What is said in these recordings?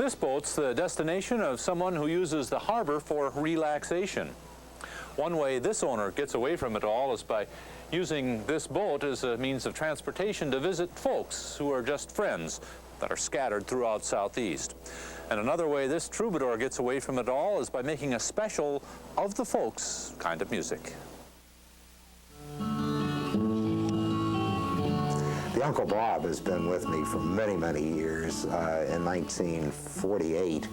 This boat's the destination of someone who uses the harbor for relaxation. One way this owner gets away from it all is by using this boat as a means of transportation to visit folks who are just friends that are scattered throughout Southeast. And another way this troubadour gets away from it all is by making a special of the folks kind of music. The Uncle Bob has been with me for many, many years. In 1948,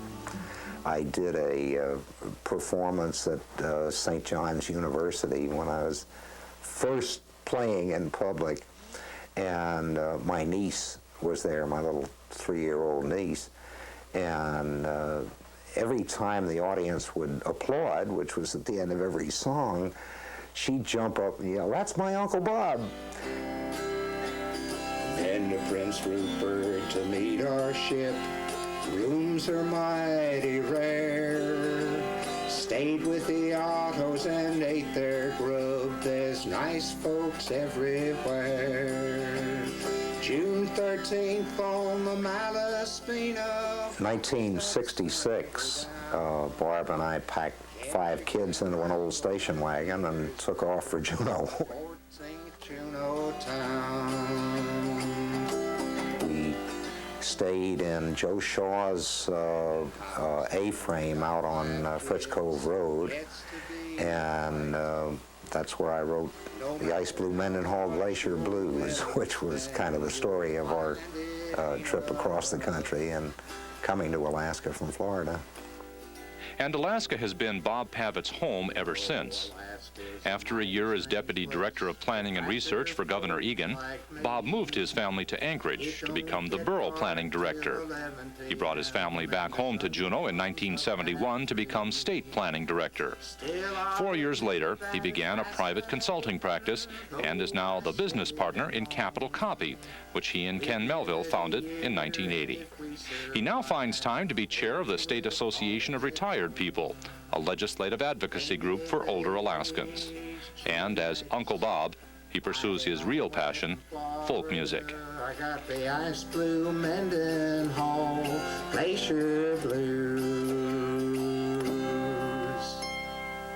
I did a performance at St. John's University when I was first playing in public, and my niece was there, my little 3-year-old niece, and every time the audience would applaud, which was at the end of every song, she'd jump up and yell, "That's my Uncle Bob!" And the Prince Rupert to meet our ship, rooms are mighty rare. Stayed with the Ottos and ate their grub, there's nice folks everywhere. June 13th on the Malaspina. 1966, Barb and I packed 5 kids into an old station wagon and took off for Juneau. Juneau town. We stayed in Joe Shaw's A-frame out on Fritz Cove Road, and that's where I wrote the Ice Blue Mendenhall Glacier Blues, which was kind of the story of our trip across the country and coming to Alaska from Florida. And Alaska has been Bob Pavitt's home ever since. After a year as Deputy Director of Planning and Research for Governor Egan, Bob moved his family to Anchorage to become the Borough Planning Director. He brought his family back home to Juneau in 1971 to become State Planning Director. 4 years later, he began a private consulting practice and is now the business partner in Capital Copy, which he and Ken Melville founded in 1980. He now finds time to be chair of the State Association of Retired People, a legislative advocacy group for older Alaskans. And as Uncle Bob, he pursues his real passion, folk music. I got the Ice Blue Mendenhall Glacier Blues.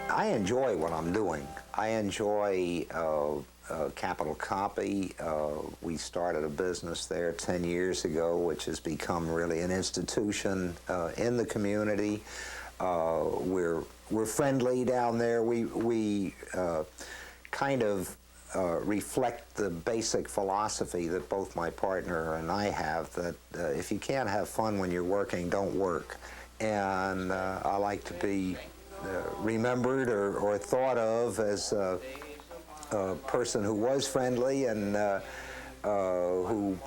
I enjoy what I'm doing. I enjoy Capital Copy. We started a business there 10 years ago, which has become really an institution in the community. We're friendly down there. We kind of reflect the basic philosophy that both my partner and I have, that if you can't have fun when you're working, don't work. And I like to be remembered or thought of as a person who was friendly and who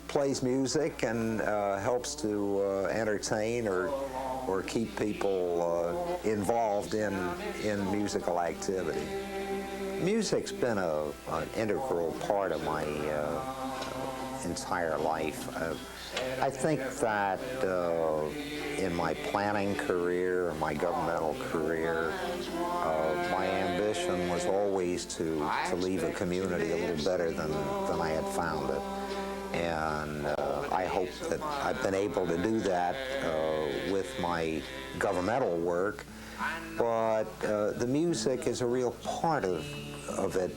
plays music and helps to entertain or keep people involved in musical activity. Music's been an integral part of my entire life. I think that in my planning career, my governmental career, my ambition was always to leave a community a little better than I had found it. And I hope that I've been able to do that with my governmental work, but the music is a real part of it.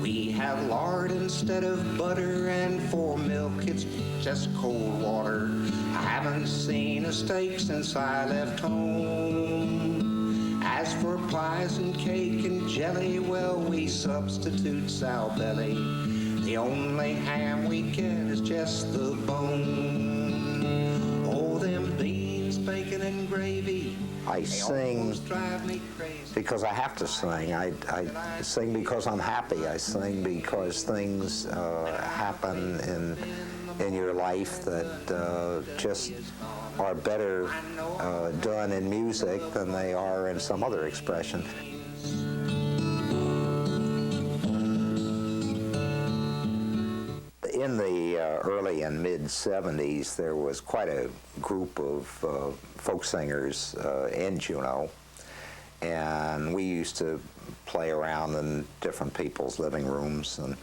We have lard instead of butter, and for milk it's just cold water. I haven't seen a steak since I left home. As for pies and cake and jelly, well, we substitute sow belly. The only ham we get is just the bone. Oh, them beans, bacon, and gravy. I sing because I have to sing. I sing because I'm happy. I sing because things happen in your life that just are better done in music than they are in some other expression. In the early and mid-'70s, there was quite a group of folk singers in Juneau, and we used to play around in different people's living rooms. And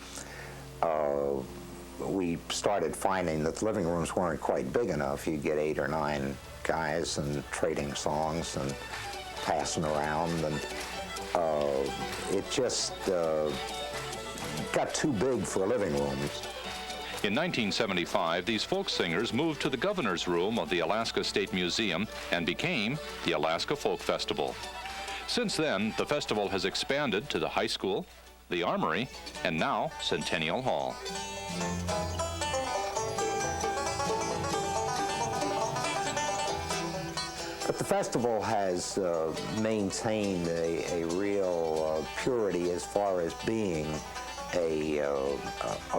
we started finding that the living rooms weren't quite big enough. You get 8 or 9 guys and trading songs and passing around, and it just got too big for a living room. In 1975, these folk singers moved to the governor's room of the Alaska State Museum and became the Alaska Folk Festival. Since then, the festival has expanded to the high school, the Armory, and now Centennial Hall. But the festival has maintained a real purity as far as being a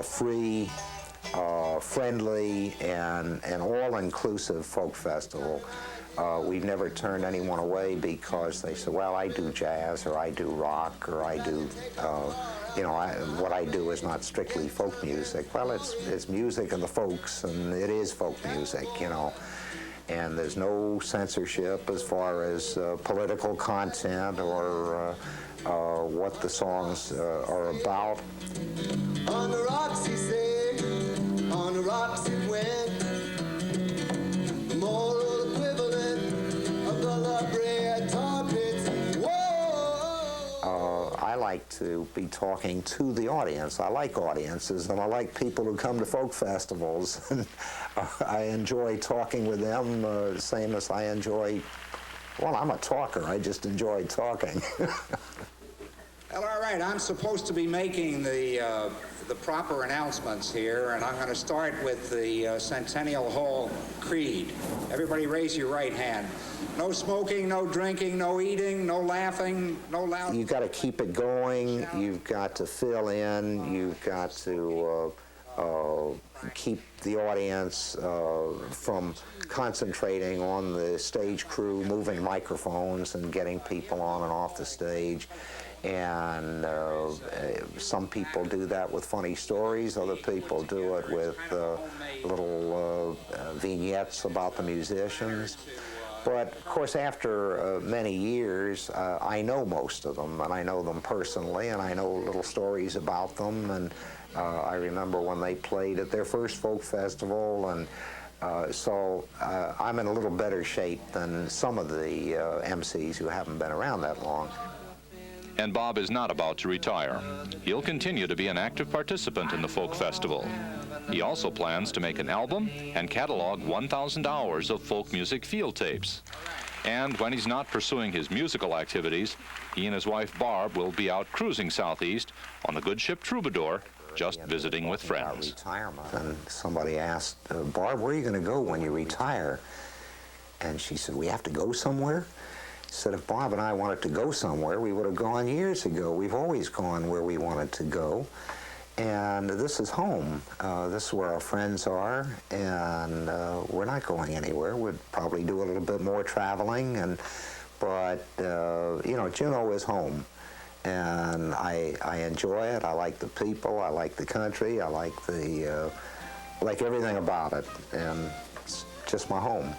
free, friendly, and all-inclusive folk festival. We've never turned anyone away because they say, well, I do jazz, or I do rock, or I do, what I do is not strictly folk music. Well, it's music of the folks, and it is folk music, And there's no censorship as far as political content or what the songs are about. On the rocks he said, on the rocks it went, moral equivalent of the love red tar pits. Whoa! I like to be talking to the audience. I like audiences, and I like people who come to folk festivals. I enjoy talking with them, same as I enjoy, well, I'm a talker. I just enjoy talking. Well, all right, I'm supposed to be making the proper announcements here, and I'm going to start with the Centennial Hall Creed. Everybody raise your right hand. No smoking, no drinking, no eating, no laughing, no loud... You've got to keep it going. You've got to fill in. You've got to keep the audience from concentrating on the stage crew, moving microphones and getting people on and off the stage. And some people do that with funny stories. Other people do it with little vignettes about the musicians. But, of course, after many years, I know most of them, and I know them personally, and I know little stories about them. And I remember when they played at their first folk festival, and so I'm in a little better shape than some of the MCs who haven't been around that long. And Bob is not about to retire. He'll continue to be an active participant in the folk festival. He also plans to make an album and catalog 1,000 hours of folk music field tapes. And when he's not pursuing his musical activities, he and his wife Barb will be out cruising southeast on the good ship Troubadour, just visiting with friends. Retirement. And somebody asked, Barb, where are you going to go when you retire? And she said, we have to go somewhere? I said, if Bob and I wanted to go somewhere, we would have gone years ago. We've always gone where we wanted to go. And this is home. This is where our friends are, and we're not going anywhere. We'd probably do a little bit more traveling, but Juneau is home. And I enjoy it. I like the people. I like the country. I like everything about it. And it's just my home.